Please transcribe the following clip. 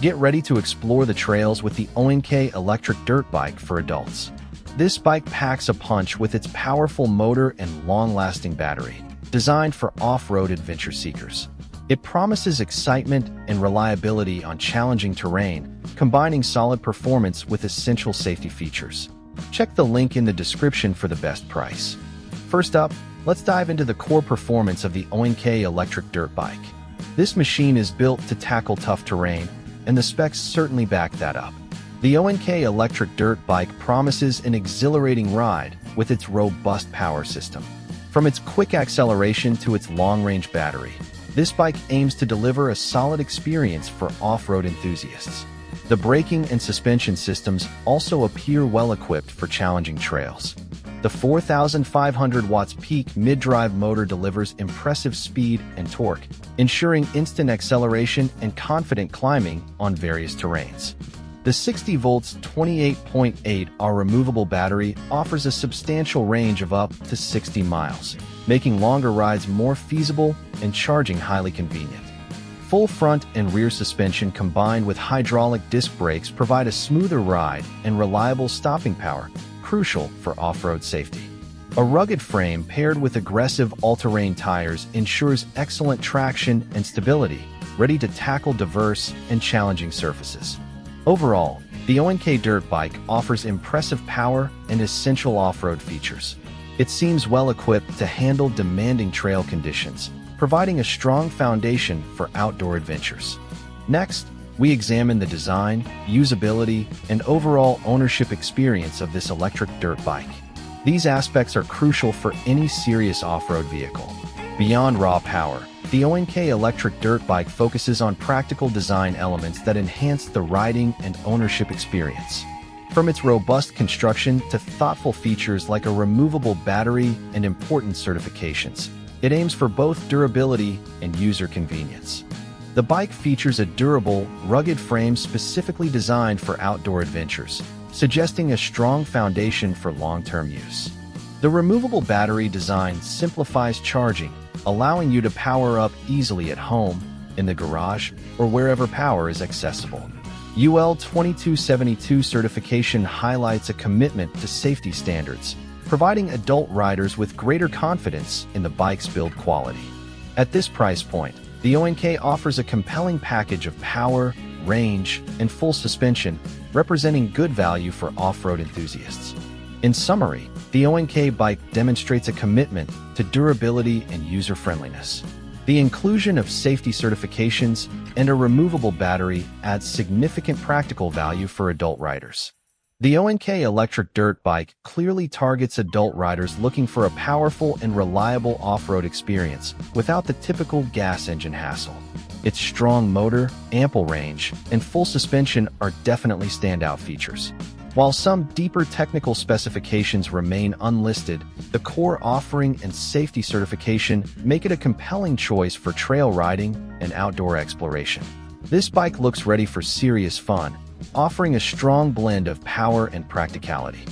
Get ready to explore the trails with the ONK Electric Dirt Bike for adults. This bike packs a punch with its powerful motor and long-lasting battery, designed for off-road adventure seekers. It promises excitement and reliability on challenging terrain, combining solid performance with essential safety features. Check the link in the description for the best price. First up, let's dive into the core performance of the ONK Electric Dirt Bike. This machine is built to tackle tough terrain, and the specs certainly back that up. The ONK Electric Dirt Bike promises an exhilarating ride with its robust power system. From its quick acceleration to its long-range battery, this bike aims to deliver a solid experience for off-road enthusiasts. The braking and suspension systems also appear well-equipped for challenging trails. The 4,500 watts peak mid-drive motor delivers impressive speed and torque, ensuring instant acceleration and confident climbing on various terrains. The 60 volts 28.8Ah removable battery offers a substantial range of up to 60 miles, making longer rides more feasible and charging highly convenient. Full front and rear suspension combined with hydraulic disc brakes provide a smoother ride and reliable stopping power, crucial for off-road safety. A rugged frame paired with aggressive all-terrain tires ensures excellent traction and stability, ready to tackle diverse and challenging surfaces. Overall, the ONK Dirt Bike offers impressive power and essential off-road features. It seems well-equipped to handle demanding trail conditions, providing a strong foundation for outdoor adventures. Next, we examine the design, usability, and overall ownership experience of this electric dirt bike. These aspects are crucial for any serious off-road vehicle. Beyond raw power, the ONK Electric Dirt Bike focuses on practical design elements that enhance the riding and ownership experience. From its robust construction to thoughtful features like a removable battery and important certifications, it aims for both durability and user convenience. The bike features a durable, rugged frame specifically designed for outdoor adventures, suggesting a strong foundation for long-term use. The removable battery design simplifies charging, allowing you to power up easily at home, in the garage, or wherever power is accessible. UL 2272 certification highlights a commitment to safety standards, providing adult riders with greater confidence in the bike's build quality. At this price point, the ONK offers a compelling package of power, range, and full suspension, representing good value for off-road enthusiasts. In summary, the ONK bike demonstrates a commitment to durability and user-friendliness. The inclusion of safety certifications and a removable battery adds significant practical value for adult riders. The ONK Electric Dirt Bike clearly targets adult riders looking for a powerful and reliable off-road experience without the typical gas engine hassle. Its strong motor, ample range, and full suspension are definitely standout features. While some deeper technical specifications remain unlisted, the core offering and safety certification make it a compelling choice for trail riding and outdoor exploration. This bike looks ready for serious fun, offering a strong blend of power and practicality.